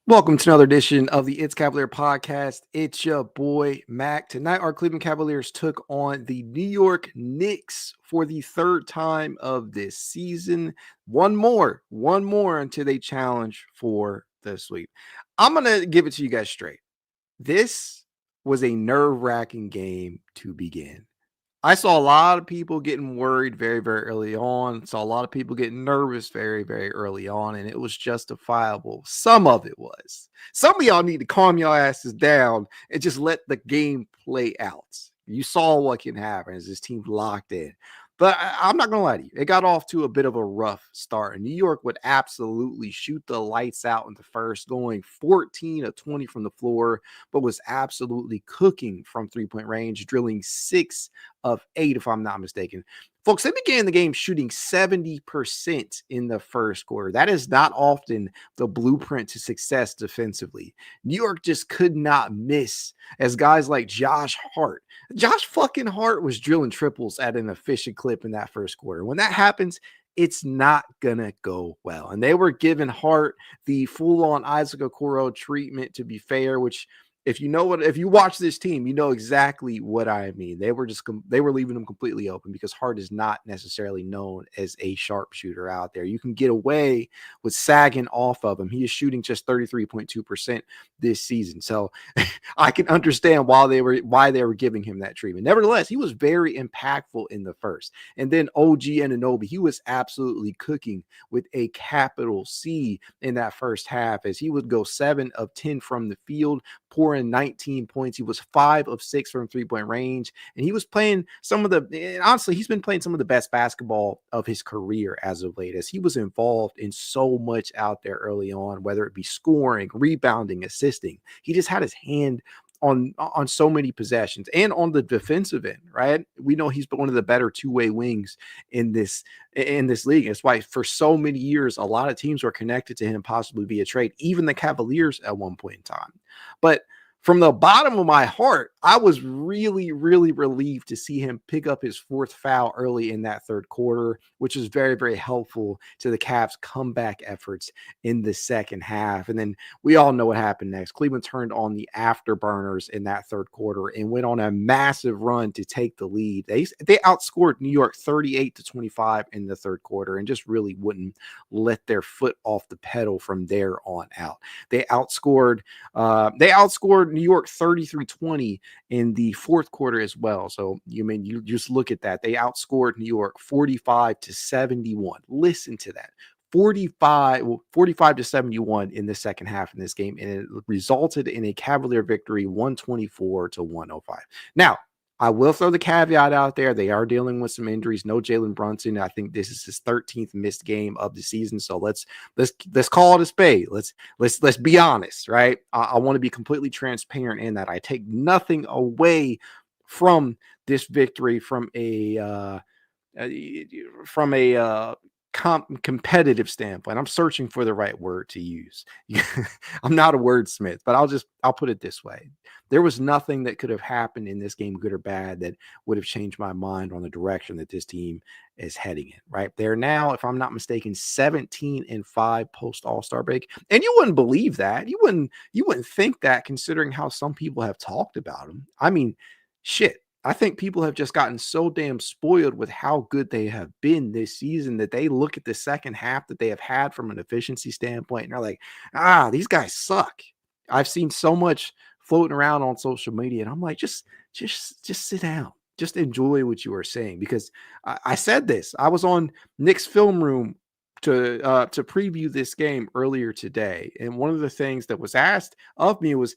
Welcome to another edition of the It's Cavalier podcast. It's your boy Mac. Tonight, our Cleveland Cavaliers took on the New York Knicks for the third time of this season. One more until they challenge for the sweep. I'm going to give it to you guys straight. This was a nerve-wracking game to begin. I saw a lot of people getting worried very, very early on. Saw a lot of people getting nervous very, very early on, and it was justifiable. Some of it was. Some of y'all need to calm your asses down and just let the game play out. You saw what can happen as this team locked in. But I'm not going to lie to you. It got off to a bit of a rough start. And New York would absolutely shoot the lights out in the first, going 14 of 20 from the floor, but was absolutely cooking from three-point range, drilling 6 of 8, if I'm not mistaken. Folks, they began the game shooting 70% in the first quarter. That is not often the blueprint to success defensively. New York just could not miss as guys like Josh fucking Hart was drilling triples at an efficient clip in that first quarter. When that happens, it's not gonna go well. And they were giving Hart the full-on Isaac Okoro treatment, to be fair, which if you watch this team, you know exactly what I mean. They were leaving them completely open because Hart is not necessarily known as a sharpshooter out there. You can get away with sagging off of him. He is shooting just 33.2% this season. So I can understand why they were giving him that treatment. Nevertheless, he was very impactful in the first. And then OG Anunoby, he was absolutely cooking with a capital C in that first half as he would go 7 of 10 from the field, pouring 19 points. He was 5 of 6 from three-point range, and he was playing he's been playing some of the best basketball of his career as of late, as he was involved in so much out there early on, whether it be scoring, rebounding, assisting. He just had his hand on so many possessions and on the defensive end, right? We know he's been one of the better two-way wings in this league. That's why for so many years, a lot of teams were connected to him possibly via trade, even the Cavaliers at one point in time. But from the bottom of my heart, I was really, really relieved to see him pick up his 4th foul early in that third quarter, which was very, very helpful to the Cavs' comeback efforts in the second half. And then we all know what happened next. Cleveland turned on the afterburners in that third quarter and went on a massive run to take the lead. They outscored New York 38-25 in the third quarter and just really wouldn't let their foot off the pedal from there on out. They outscored New York 33-20 in the fourth quarter as well. So you just look at that. They outscored New York 45-71. Listen to that. 45-71 in the second half in this game, and it resulted in a Cavalier victory 124-105. Now, I will throw the caveat out there. They are dealing with some injuries. No Jalen Brunson. I think this is his 13th missed game of the season. So let's call it a spade. Let's be honest, right? I want to be completely transparent in that. I take nothing away from this victory from a competitive standpoint. I'm searching for the right word to use. I'm not a wordsmith, but I'll put it this way. There was nothing that could have happened in this game, good or bad, that would have changed my mind on the direction that this team is heading in, right? They're now, if I'm not mistaken, 17-5 post All-Star break. And you wouldn't believe that. You wouldn't think that, considering how some people have talked about them. I mean, shit. I think people have just gotten so damn spoiled with how good they have been this season that they look at the second half that they have had from an efficiency standpoint and they're like, these guys suck. I've seen so much floating around on social media, and I'm like, just sit down. Just enjoy what you are saying, because I said this. I was on Knicks Film Room to preview this game earlier today, and one of the things that was asked of me was,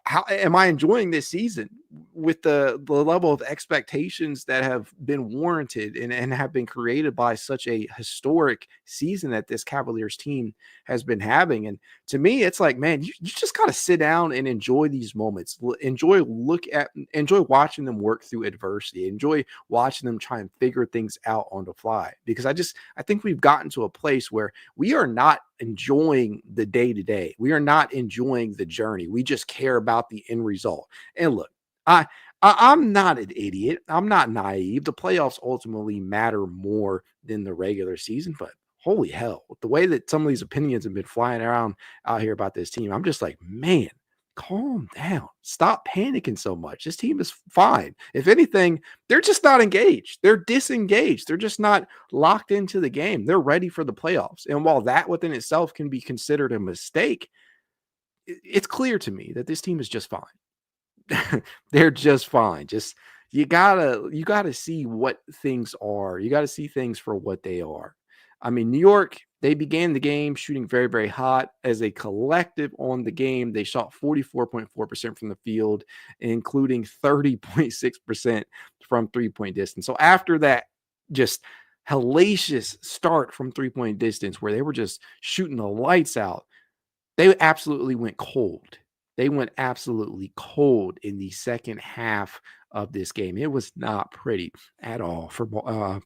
how am I enjoying this season with the level of expectations that have been warranted and have been created by such a historic season that this Cavaliers team has been having? And to me, it's like, man, you just got to sit down and enjoy these moments. Enjoy watching them work through adversity. Enjoy watching them try and figure things out on the fly, because I think we've gotten to a place where we are not enjoying the day-to-day. We are not enjoying the journey. We just care about the end result. And look, I'm not an idiot. I'm not naive. The playoffs ultimately matter more than the regular season, but holy hell, the way that some of these opinions have been flying around out here about this team, I'm just like, man, calm down. Stop panicking so much. This team is fine. If anything, they're just not engaged. They're disengaged. They're just not locked into the game. They're ready for the playoffs. And while that within itself can be considered a mistake, it's clear to me that this team is just fine. They're just fine. Just you gotta see what things are. You gotta see things for what they are. I mean, New York, they began the game shooting very, very hot. As a collective on the game, they shot 44.4% from the field, including 30.6% from three-point distance. So after that just hellacious start from three-point distance where they were just shooting the lights out, they absolutely went cold. They went absolutely cold in the second half of this game. It was not pretty at all for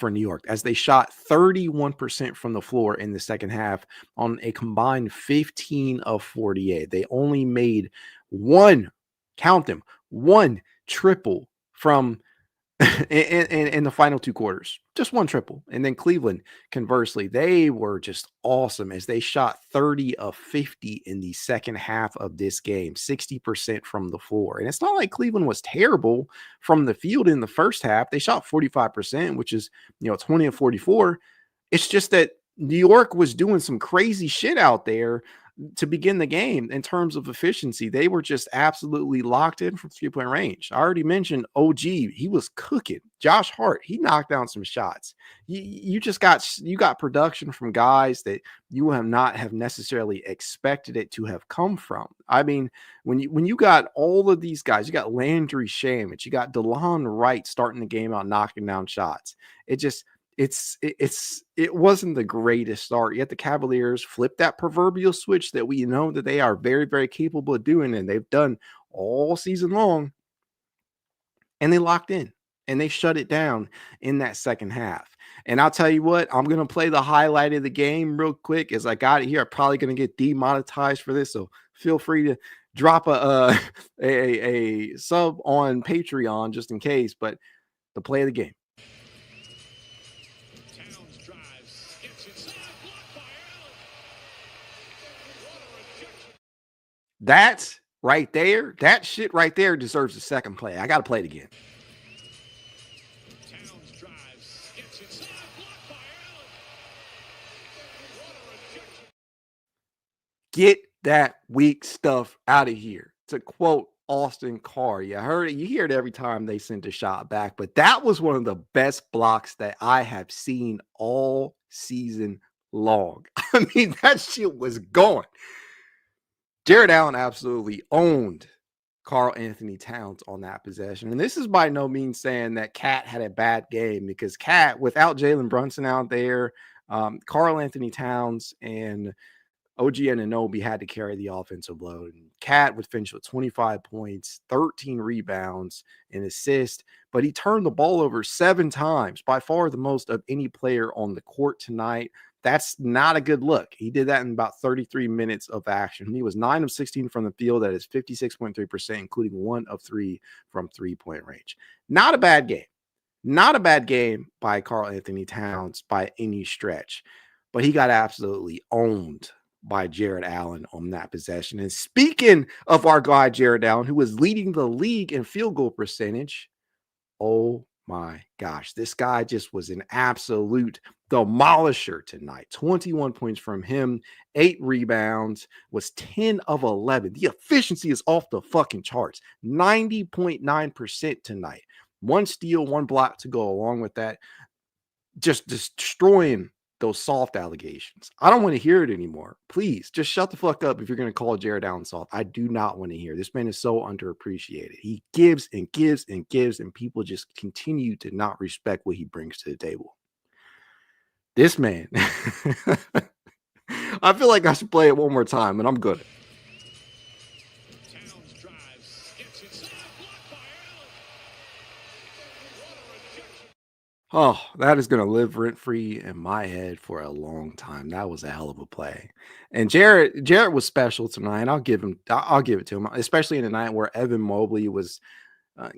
New York, as they shot 31% from the floor in the second half on a combined 15 of 48. They only made one, count them, one triple from in the final two quarters, just one triple. And then Cleveland, conversely, they were just awesome as they shot 30 of 50 in the second half of this game, 60% from the floor. And it's not like Cleveland was terrible from the field in the first half. They shot 45%, which is, 20 of 44. It's just that New York was doing some crazy shit out there to begin the game in terms of efficiency. They were just absolutely locked in from three-point range. I already mentioned OG. He was cooking. Josh Hart, he knocked down some shots. You got production from guys that you have not have necessarily expected it to have come from. I mean, when you got all of these guys, you got Landry Shamet, you got DeLon Wright starting the game out, knocking down shots. It wasn't the greatest start, yet the Cavaliers flipped that proverbial switch that we know that they are very, very capable of doing, and they've done all season long, and they locked in and they shut it down in that second half. And I'll tell you what, I'm going to play the highlight of the game real quick as I got it here. I'm probably going to get demonetized for this, so feel free to drop a sub on Patreon just in case, but the play of the game. That right there, that shit right there deserves a second play. I got to play it again. Get that weak stuff out of here. To quote Austin Carr, you heard it. You hear it every time they send a shot back, but that was one of the best blocks that I have seen all season long. I mean, that shit was gone. Jarrett Allen absolutely owned Karl Anthony-Towns on that possession. And this is by no means saying that Cat had a bad game, because Cat, without Jalen Brunson out there, Karl Anthony-Towns and OG Anunoby had to carry the offensive load. And Cat would finish with 25 points, 13 rebounds, and assist, but he turned the ball over 7 times, by far the most of any player on the court tonight. That's not a good look. He did that in about 33 minutes of action. He was 9 of 16 from the field. That is 56.3%, including 1 of 3 from three-point range. Not a bad game. Not a bad game by Karl Anthony-Towns by any stretch, but he got absolutely owned by Jarrett Allen on that possession. And speaking of our guy, Jarrett Allen, who was leading the league in field goal percentage, oh my gosh, this guy just was an absolute demolisher tonight. 21 points from him, 8 rebounds, was 10 of 11. The efficiency is off the fucking charts. 90.9% tonight. 1 steal, 1 block to go along with that. Just destroying those soft allegations. I don't want to hear it anymore. Please just shut the fuck up if you're going to call Jarrett Allen soft. I do not want to hear. This man is so underappreciated. He gives and gives and gives, and people just continue to not respect what he brings to the table. This man, I feel like I should play it one more time, and I'm good. Oh, that is going to live rent-free in my head for a long time. That was a hell of a play. And Jarrett was special tonight. I'll give it to him, especially in a night where Evan Mobley was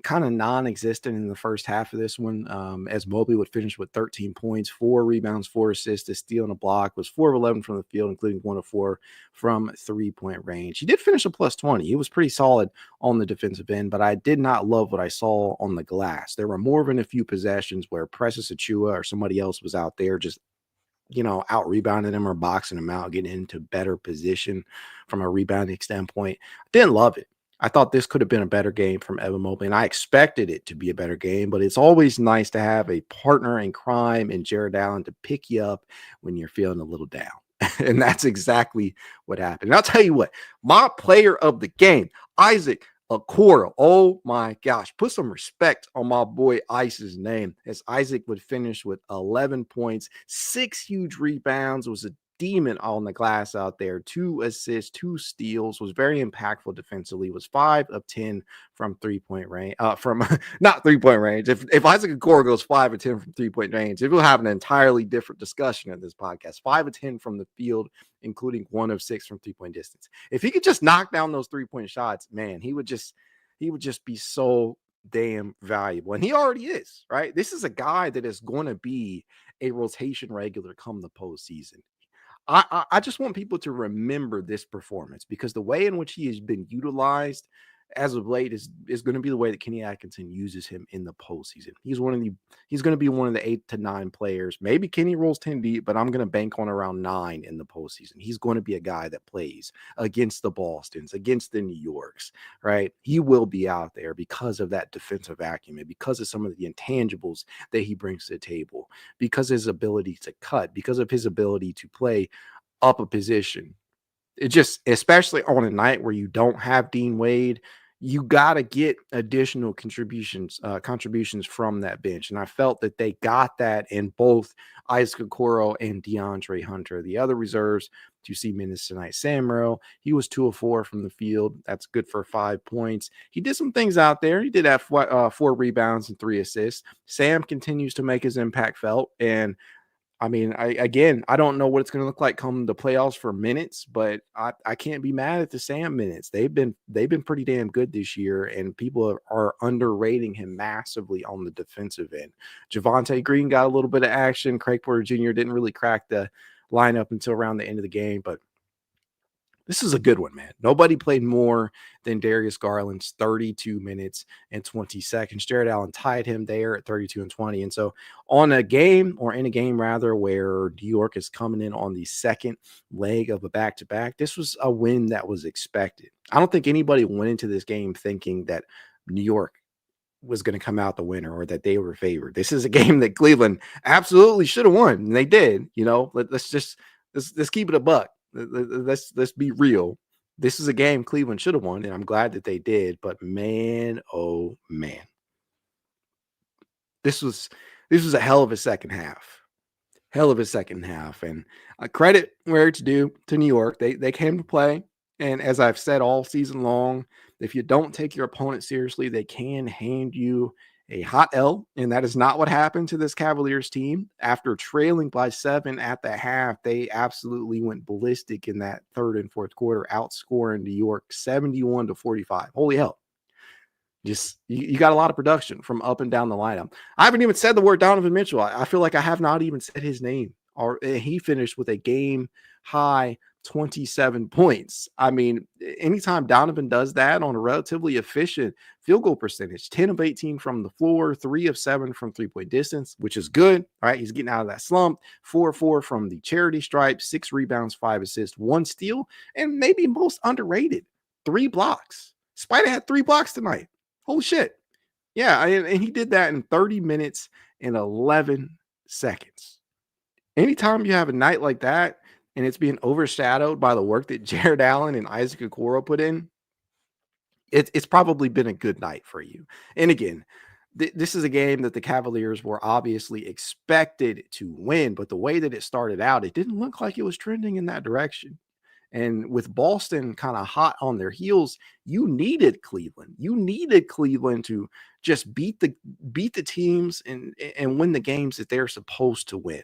kind of non-existent in the first half of this one, as Mobley would finish with 13 points, 4 rebounds, 4 assists, a steal, and a block. Was 4 of 11 from the field, including 1 of 4 from three-point range. He did finish a plus 20. He was pretty solid on the defensive end, but I did not love what I saw on the glass. There were more than a few possessions where Precious Achua or somebody else was out there just out rebounding him or boxing him out, getting into better position from a rebounding standpoint. Didn't love it. I thought this could have been a better game from Evan Mobley, and I expected it to be a better game, but it's always nice to have a partner in crime in Jarrett Allen to pick you up when you're feeling a little down. And that's exactly what happened. And I'll tell you what, my player of the game, Isaac Okoro. Oh my gosh, put some respect on my boy Ice's name, as Isaac would finish with 11 points, 6 huge rebounds, was a demon on the glass out there, 2 assists, 2 steals, was very impactful defensively, was 5 of 10 from 3-point range, from not 3-point range. If Isaac Okoro goes 5 of 10 from 3-point range, it will have an entirely different discussion in this podcast. 5 of 10 from the field, including 1 of 6 from 3-point distance. If he could just knock down those 3-point shots, man, he would just be so damn valuable. And he already is, right? This is a guy that is going to be a rotation regular come the postseason. I just want people to remember this performance, because the way in which he has been utilized as of late is going to be the way that Kenny Atkinson uses him in the postseason. He's going to be one of the 8 to 9 players. Maybe Kenny rolls 10 deep, but I'm going to bank on around 9 in the postseason. He's going to be a guy that plays against the Bostons, against the New Yorks, right? He will be out there because of that defensive acumen, because of some of the intangibles that he brings to the table, because of his ability to cut, because of his ability to play up a position. It just, especially on a night where you don't have Dean Wade, you got to get additional contributions from that bench. And I felt that they got that in both Isaac Okoro and DeAndre Hunter. The other reserves to see minutes tonight, Sam Merrill, he was 2 of 4 from the field. That's good for 5 points. He did some things out there. He did have 4 rebounds and 3 assists. Sam continues to make his impact felt. And I mean, I don't know what it's going to look like come the playoffs for minutes, but I can't be mad at the Sam minutes. They've been pretty damn good this year, and people are underrating him massively on the defensive end. Javonte Green got a little bit of action. Craig Porter Jr. didn't really crack the lineup until around the end of the game, but this is a good one, man. Nobody played more than Darius Garland's 32 minutes and 20 seconds. Jarrett Allen tied him there at 32 and 20. And so on a game, or in a game rather, where New York is coming in on the second leg of a back-to-back, this was a win that was expected. I don't think anybody went into this game thinking that New York was going to come out the winner or that they were favored. This is a game that Cleveland absolutely should have won, and they did. Let's keep it a buck. Let's be real. This is a game Cleveland should have won, and I'm glad that they did. But man, oh man, this was a hell of a second half. And credit where it's due to New York. They came to play, and as I've said all season long, if you don't take your opponent seriously, they can hand you a hot L, and that is not what happened to this Cavaliers team. After trailing by 7 at the half, they absolutely went ballistic in that third and fourth quarter, outscoring New York 71-45. Holy hell. Just you got a lot of production from up and down the lineup. I haven't even said the word Donovan Mitchell. I feel like I have not even said his name. He finished with a game high 27 points. I mean, anytime Donovan does that on a relatively efficient field goal percentage, 10 of 18 from the floor, 3 of 7 from 3-point distance, which is good. All right, he's getting out of that slump. 4 of 4 from the charity stripe, 6 rebounds, 5 assists, 1 steal, and maybe most underrated, 3 blocks. Spider had 3 blocks tonight. Holy shit. Yeah, and he did that in 30 minutes and 11 seconds. Anytime you have a night like that, and it's being overshadowed by the work that Jarrett Allen and Isaac Okoro put in, it's probably been a good night for you. And again, this is a game that the Cavaliers were obviously expected to win, but the way that it started out, it didn't look like it was trending in that direction. And with Boston kind of hot on their heels, you needed Cleveland. You needed Cleveland to just beat the teams and win the games that they're supposed to win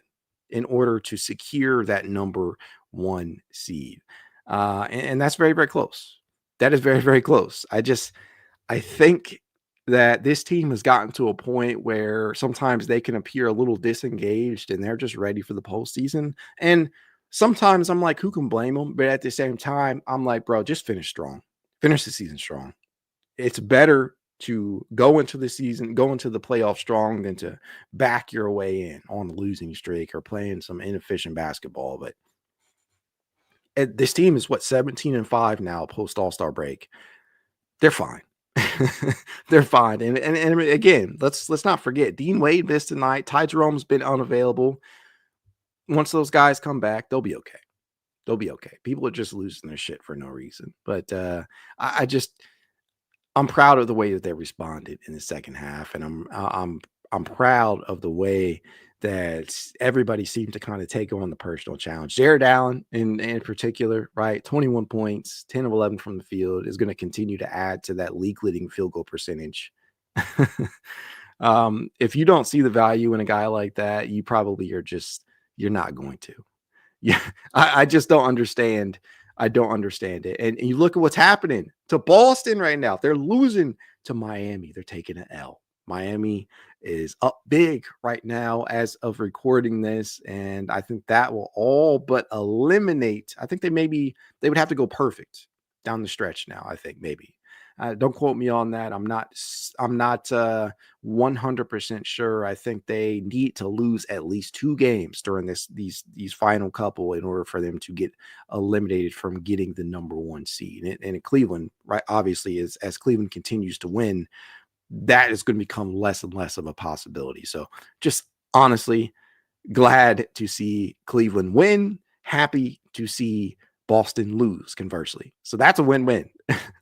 in order to secure that number 1 seed. And that's very, very close. That is very, very close. I think that this team has gotten to a point where sometimes they can appear a little disengaged and they're just ready for the postseason. And sometimes I'm like, who can blame them? But at the same time, I'm like, bro, just finish strong. Finish the season strong. It's better to go into the season, go into the playoff strong than to back your way in on the losing streak or playing some inefficient basketball. But this team is 17-5 now post All-Star break. They're fine. They're fine. And again, let's not forget Dean Wade missed tonight. Ty Jerome's been unavailable. Once those guys come back, they'll be okay. They'll be okay. People are just losing their shit for no reason. But I'm proud of the way that they responded in the second half, and I'm proud of the way that everybody seemed to kind of take on the personal challenge. Jarrett Allen in particular, right? 21 points, 10 of 11 from the field, is going to continue to add to that league-leading field goal percentage. If you don't see the value in a guy like that, you probably you're not going to. Yeah, I just don't understand. I don't understand it. And you look at what's happening to Boston right now. They're losing to Miami. They're taking an L. Miami is up big right now as of recording this. And I think that will all but eliminate. I think they would have to go perfect down the stretch now. I think maybe. Don't quote me on that. I'm not 100% sure. I think they need to lose at least 2 games during these final couple in order for them to get eliminated from getting the number 1 seed. And in Cleveland, right, obviously, as Cleveland continues to win, that is going to become less and less of a possibility. So just honestly, glad to see Cleveland win. Happy to see Boston lose, conversely. So that's a win-win.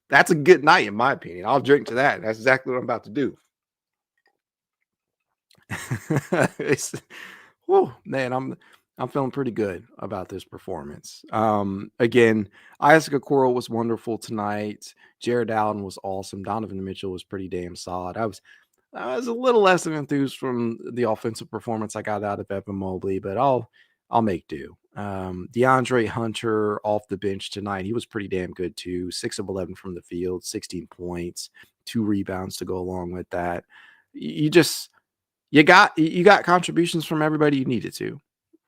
That's a good night, in my opinion. I'll drink to that. That's exactly what I'm about to do. Man, I'm feeling pretty good about this performance. Again, Isaac Okoro was wonderful tonight. Jarrett Allen was awesome. Donovan Mitchell was pretty damn solid. I was a little less enthused from the offensive performance I got out of Evan Mobley, but I'll make do. DeAndre Hunter off the bench tonight. He was pretty damn good too. 6 of 11 from the field, 16 points, 2 rebounds to go along with that. You got contributions from everybody you needed to.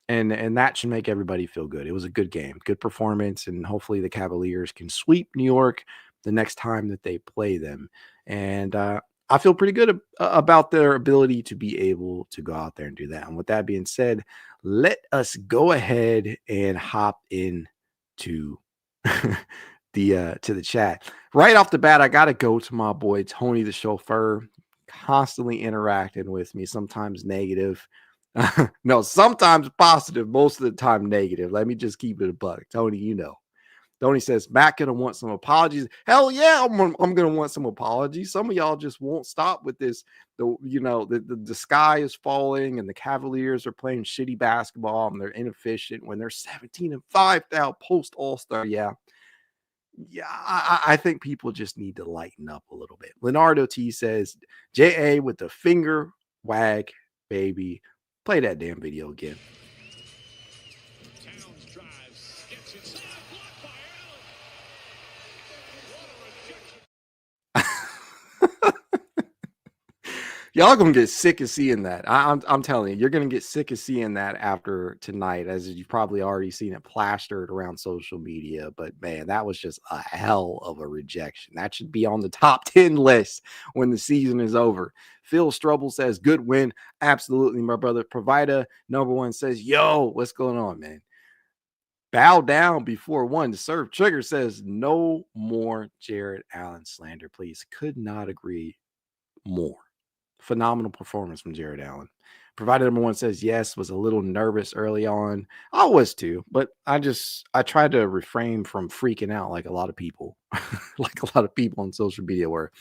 And that should make everybody feel good. It was a good game, good performance, and hopefully the Cavaliers can sweep New York the next time that they play them. And I feel pretty good about their ability to be able to go out there and do that. And with that being said, let us go ahead and hop in to the chat. Right off the bat, I got to go to my boy Tony the chauffeur, constantly interacting with me, sometimes negative. No, sometimes positive, most of the time negative. Let me just keep it a buck. Tony, you know. Tony says, Matt gonna want some apologies. Hell yeah, I'm gonna want some apologies. Some of y'all just won't stop with this. The sky is falling and the Cavaliers are playing shitty basketball and they're inefficient when they're 17-5 now post All-Star. Yeah, I think people just need to lighten up a little bit. Leonardo T says, JA with the finger wag, baby. Play that damn video again. Y'all gonna get sick of seeing that. I'm telling you, you're gonna get sick of seeing that after tonight, as you've probably already seen it plastered around social media. But man, that was just a hell of a rejection. That should be on the top 10 list when the season is over. Phil Strubble says, good win. Absolutely, my brother. Provider number 1 says, yo, what's going on, man? Bow down before 1 to serve. Trigger says, no more Jarrett Allen slander, please. Could not agree more. Phenomenal performance from Jarrett Allen. Provider number 1 says, yes, was a little nervous early on. I was too, but I tried to refrain from freaking out like a lot of people, like a lot of people on social media were.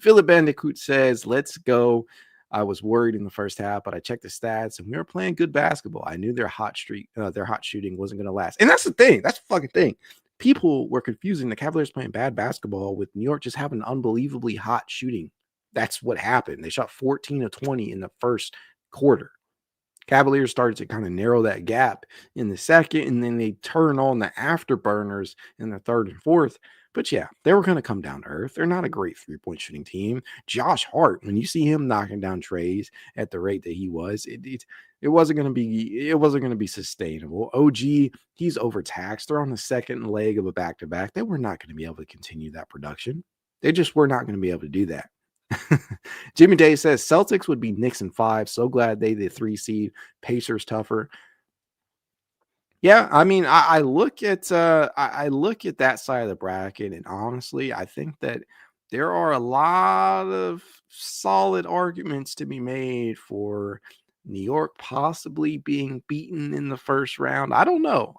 Philip Bandicoot says, let's go. I was worried in the first half, but I checked the stats and we were playing good basketball. I knew their hot shooting wasn't going to last. And that's the thing. That's the fucking thing. People were confusing the Cavaliers playing bad basketball with New York just having unbelievably hot shooting. That's what happened. They shot 14 of 20 in the first quarter. Cavaliers started to kind of narrow that gap in the second, and then they turn on the afterburners in the third and fourth. But yeah, they were going to come down to earth. They're not a great three-point shooting team. Josh Hart, when you see him knocking down trays at the rate that he was, it wasn't going to be sustainable. OG, he's overtaxed. They're on the second leg of a back-to-back. They were not going to be able to continue that production. They just were not going to be able to do that. Jimmy Day says Celtics would be Knicks in 5. So glad they the 3 seed. Pacers tougher. Yeah, I mean, I look at I look at that side of the bracket, and honestly, I think that there are a lot of solid arguments to be made for New York possibly being beaten in the first round. I don't know.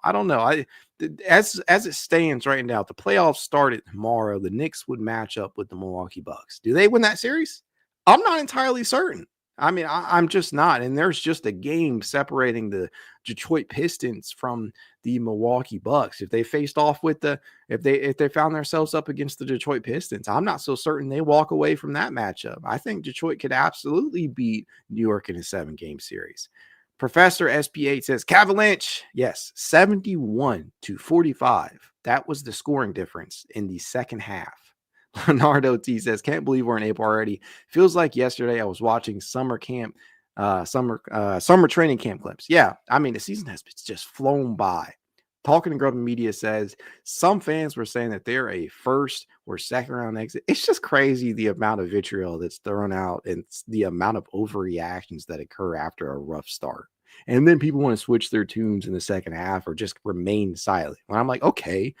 As it stands right now, the playoffs started tomorrow. The Knicks would match up with the Milwaukee Bucks. Do they win that series? I'm not entirely certain. I mean, I'm just not. And there's just a game separating the Detroit Pistons from the Milwaukee Bucks. If they faced off with if they found themselves up against the Detroit Pistons, I'm not so certain they walk away from that matchup. I think Detroit could absolutely beat New York in a 7-game series. Professor SP8 says Cavalanche, yes, 71-45. That was the scoring difference in the second half. Leonardo T says, can't believe we're in April already. Feels like yesterday I was watching summer training camp clips. Yeah, I mean, the season has just flown by. Talking to Grubman Media says some fans were saying that they're a first or second round exit. It's just crazy the amount of vitriol that's thrown out and the amount of overreactions that occur after a rough start. And then people want to switch their tunes in the second half or just remain silent. And I'm like, okay,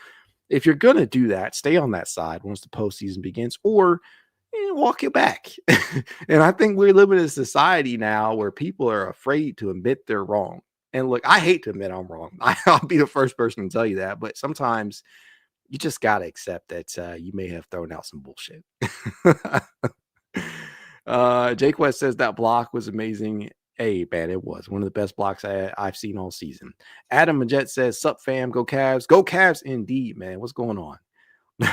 if you're going to do that, stay on that side once the postseason begins, or walk it back. And I think we're living in a society now where people are afraid to admit they're wrong. And look, I hate to admit I'm wrong. I'll be the first person to tell you that. But sometimes you just got to accept that you may have thrown out some bullshit. Jake West says that block was amazing. Hey, man, it was one of the best blocks I've seen all season. Adam Majet says, sup, fam, go Cavs. Go Cavs indeed, man. What's going on?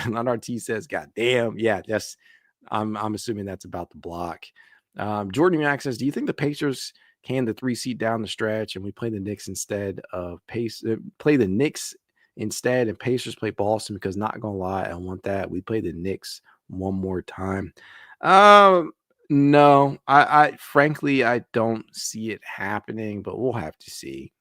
Leonard T says, God damn. Yeah, I'm assuming that's about the block. Jordan Mack says, do you think the Pacers can the 3 seed down the stretch and we play the Knicks instead of play the Knicks instead and Pacers play Boston? Because not gonna lie, I want that. We play the Knicks one more time. No, I frankly, I don't see it happening, but we'll have to see.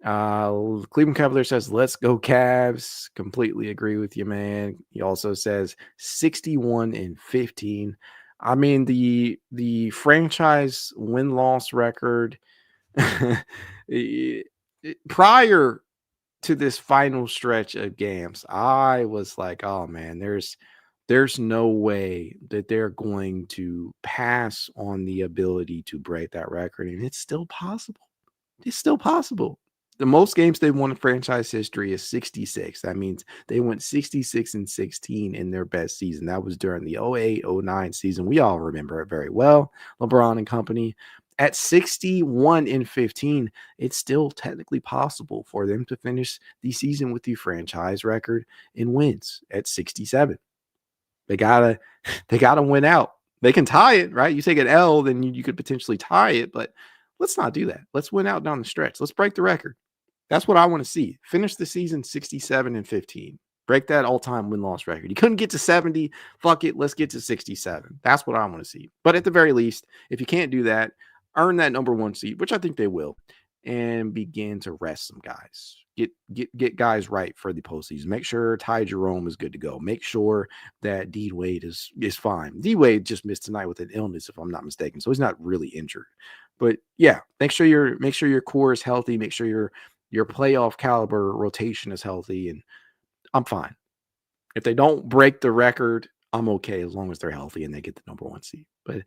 Cleveland Cavalier says, let's go Cavs. Completely agree with you, man. He also says 61-15. I mean, the franchise win-loss record prior to this final stretch of games, I was like, oh man, there's no way that they're going to pass on the ability to break that record. And it's still possible. The most games they've won in franchise history is 66. That means they went 66-16 in their best season. That was during the 08-09 season. We all remember it very well. LeBron and company. At 61-15, it's still technically possible for them to finish the season with the franchise record in wins at 67. They gotta win out. They can tie it, right? You take an L, then you could potentially tie it, but let's not do that. Let's win out down the stretch. Let's break the record. That's what I want to see. Finish the season 67-15. Break that all-time win-loss record. You couldn't get to 70. Fuck it. Let's get to 67. That's what I want to see. But at the very least, if you can't do that, earn that number 1 seed, which I think they will, and begin to rest some guys. Get guys right for the postseason. Make sure Ty Jerome is good to go. Make sure that D Wade is fine. D Wade just missed tonight with an illness, if I'm not mistaken, so he's not really injured. But yeah, make sure your core is healthy. Make sure your playoff caliber rotation is healthy, and I'm fine. If they don't break the record, I'm okay as long as they're healthy and they get the number 1 seed. But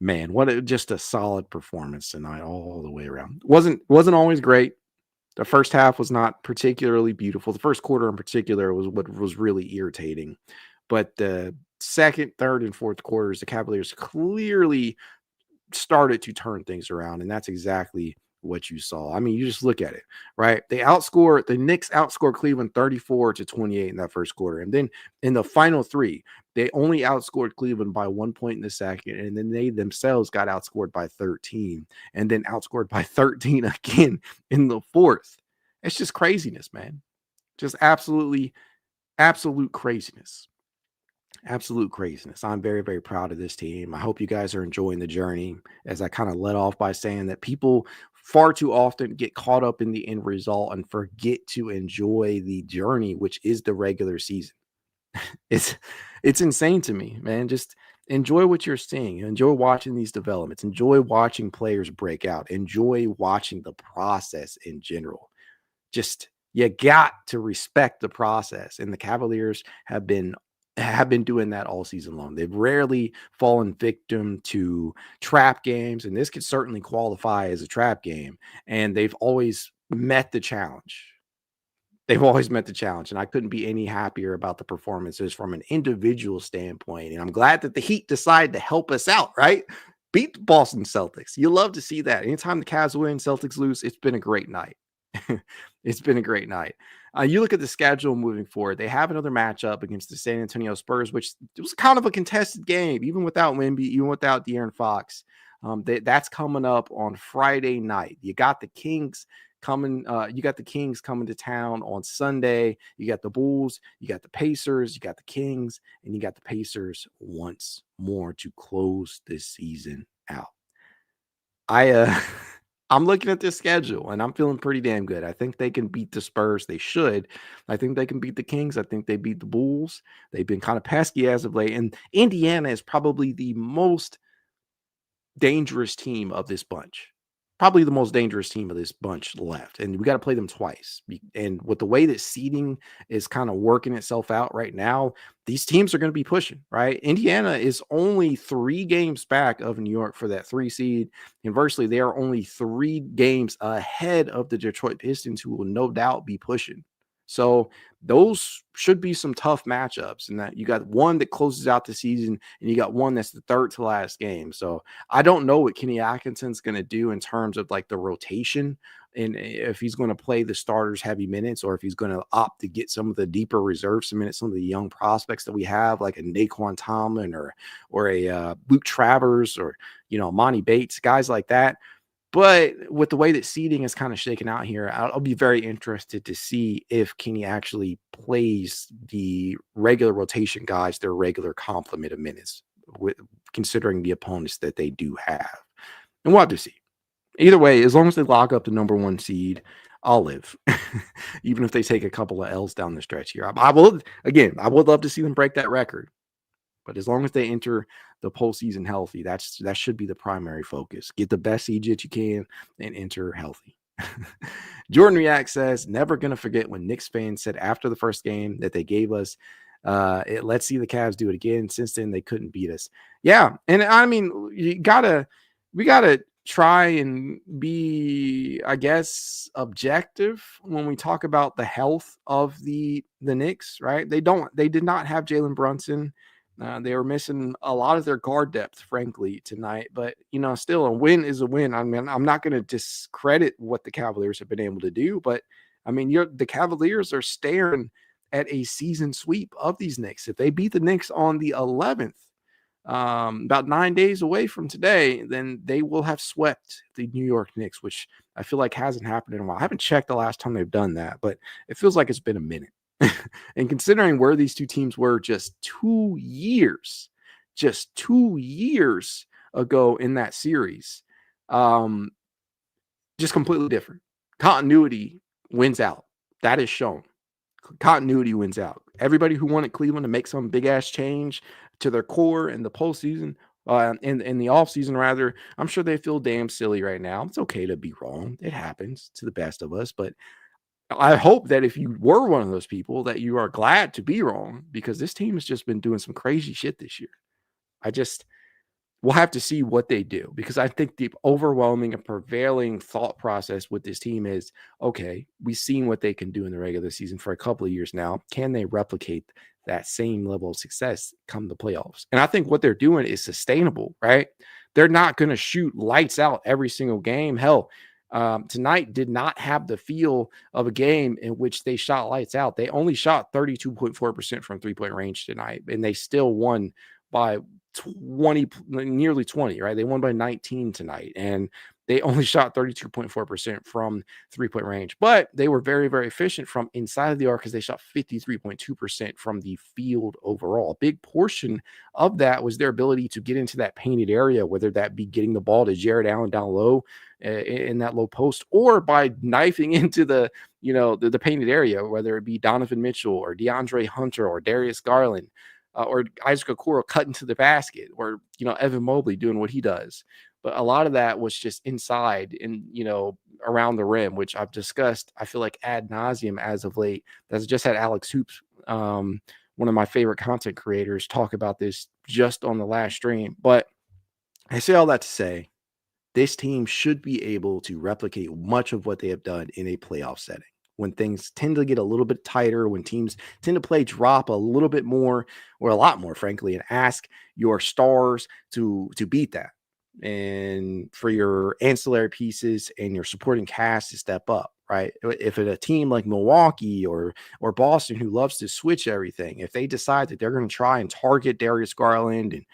man, just a solid performance tonight all the way around. Wasn't always great. The first half was not particularly beautiful. The first quarter in particular was what was really irritating. But the second, third, and fourth quarters, the Cavaliers clearly started to turn things around, and that's exactly what you saw. I mean, you just look at it, right? The Knicks outscored Cleveland 34-28 in that first quarter. And then in the final three, they only outscored Cleveland by 1 point in the second. And then they themselves got outscored by 13 and then outscored by 13 again in the fourth. It's just craziness, man. Just absolute craziness. Absolute craziness. I'm very, very proud of this team. I hope you guys are enjoying the journey, as I kind of let off by saying that people far too often get caught up in the end result and forget to enjoy the journey, which is the regular season. It's insane to me, man. Just enjoy what you're seeing. Enjoy watching these developments. Enjoy watching players break out. Enjoy watching the process in general. Just you got to respect the process, and the Cavaliers have been doing that all season long. They've rarely fallen victim to trap games, and this could certainly qualify as a trap game. And they've always met the challenge. They've always met the challenge, and I couldn't be any happier about the performances from an individual standpoint. And I'm glad that the Heat decided to help us out, right? Beat the Boston Celtics. You love to see that. Anytime the Cavs win, Celtics lose, it's been a great night. It's been a great night. You look at the schedule moving forward. They have another matchup against the San Antonio Spurs, which it was kind of a contested game, even without Wemby, even without De'Aaron Fox. That's coming up on Friday night. You got the Kings coming. You got the Kings coming to town on Sunday. You got the Bulls. You got the Pacers. You got the Kings, and you got the Pacers once more to close this season out. I'm looking at this schedule and I'm feeling pretty damn good. I think they can beat the Spurs. They should. I think they can beat the Kings. I think they beat the Bulls. They've been kind of pesky as of late. And Indiana is probably the most dangerous team of this bunch. Probably the most dangerous team of this bunch left. And we got to play them twice. And with the way that seeding is kind of working itself out right now, these teams are going to be pushing, right? Indiana is only 3 games back of New York for that 3 seed. Inversely, they are only 3 games ahead of the Detroit Pistons, who will no doubt be pushing. So those should be some tough matchups, and that you got one that closes out the season and you got one that's the third to last game. So I don't know what Kenny Atkinson's going to do in terms of like the rotation, and if he's going to play the starters heavy minutes, or if he's going to opt to get some of the deeper reserves minutes, some of the young prospects that we have, like a Naquan Tomlin or a Luke Travers, or Monty Bates, guys like that. But with the way that seeding is kind of shaken out here, I'll be very interested to see if Kenny actually plays the regular rotation guys their regular complement of minutes, considering the opponents that they do have. And we'll have to see. Either way, as long as they lock up the number 1 seed, I'll live. Even if they take a couple of L's down the stretch here. I would love to see them break that record. But as long as they enter the postseason healthy, that should be the primary focus. Get the best seed that you can and enter healthy. Jordan React says, never going to forget when Knicks fans said after the first game that they gave us, let's see the Cavs do it again. Since then, they couldn't beat us. Yeah, and I mean, we gotta try and be, I guess, objective when we talk about the health of the Knicks, right? They did not have Jalen Brunson. They were missing a lot of their guard depth, frankly, tonight. But, still a win is a win. I mean, I'm not going to discredit what the Cavaliers have been able to do. But, I mean, the Cavaliers are staring at a season sweep of these Knicks. If they beat the Knicks on the 11th, about 9 days away from today, then they will have swept the New York Knicks, which I feel like hasn't happened in a while. I haven't checked the last time they've done that, but it feels like it's been a minute. And considering where these two teams were just 2 years ago in that series, just completely different. Continuity wins out. That is shown. Continuity wins out. Everybody who wanted Cleveland to make some big ass change to their core in the postseason, in the offseason rather, I'm sure they feel damn silly right now. It's okay to be wrong. It happens to the best of us, but I hope that if you were one of those people that you are glad to be wrong, because this team has just been doing some crazy shit this year. We'll have to see what they do, because I think the overwhelming and prevailing thought process with this team is, okay, we've seen what they can do in the regular season for a couple of years now. Can they replicate that same level of success come the playoffs? And I think what they're doing is sustainable, right? They're not going to shoot lights out every single game. Hell, tonight did not have the feel of a game in which they shot lights out. They only shot 32.4% from 3-point range tonight, and they still won by 20, nearly 20, right? They won by 19 tonight, and they only shot 32.4% from 3-point range, but they were very, very efficient from inside of the arc because they shot 53.2% from the field overall. A big portion of that was their ability to get into that painted area, whether that be getting the ball to Jarrett Allen down low in that low post, or by knifing into the painted area, whether it be Donovan Mitchell or DeAndre Hunter or Darius Garland. Or Isaac Okoro cutting to the basket, or Evan Mobley doing what he does. But a lot of that was just inside and around the rim, which I've discussed, I feel like ad nauseum as of late. That's just had Alex Hoops, one of my favorite content creators, talk about this just on the last stream. But I say all that to say, this team should be able to replicate much of what they have done in a playoff setting. When things tend to get a little bit tighter, when teams tend to play drop a little bit more, or a lot more, frankly, and ask your stars to beat that, and for your ancillary pieces and your supporting cast to step up, right? If a team like Milwaukee or Boston, who loves to switch everything, if they decide that they're going to try and target Darius Garland and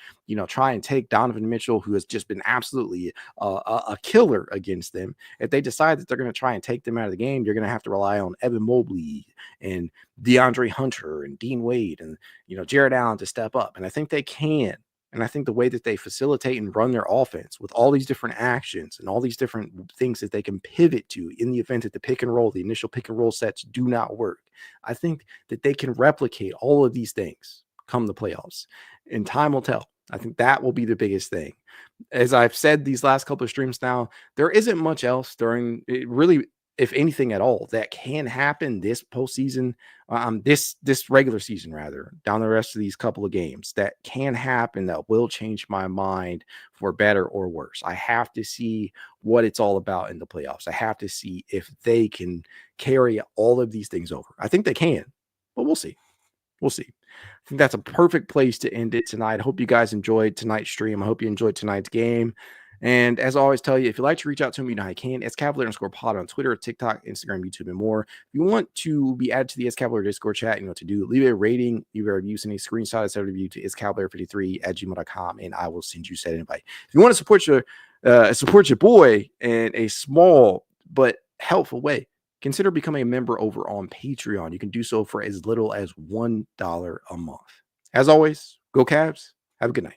try and take Donovan Mitchell, who has just been absolutely a killer against them, if they decide that they're going to try and take them out of the game, you're going to have to rely on Evan Mobley and DeAndre Hunter and Dean Wade and Jarrett Allen to step up, and I think they can. And I think the way that they facilitate and run their offense with all these different actions and all these different things that they can pivot to in the event that the initial pick and roll sets do not work, I think that they can replicate all of these things come the playoffs. And time will tell. I think that will be the biggest thing. As I've said these last couple of streams now, there isn't much else during it really, if anything at all, that can happen this postseason, this regular season, rather, down the rest of these couple of games, that can happen that will change my mind for better or worse. I have to see what it's all about in the playoffs. I have to see if they can carry all of these things over. I think they can, but we'll see. We'll see. I think that's a perfect place to end it tonight. I hope you guys enjoyed tonight's stream. I hope you enjoyed tonight's game. And as I always tell you, if you'd like to reach out to me, you know how you can. It's Cavalier_pod on Twitter, TikTok, Instagram, YouTube, and more. If you want to be added to the Cavalier Discord chat, you know what to do. Leave a rating, leave a review, send a screenshot, send a review to iscavalier53@gmail.com, and I will send you said invite. If you want to support your boy in a small but helpful way, consider becoming a member over on Patreon. You can do so for as little as $1 a month. As always, go Cavs. Have a good night.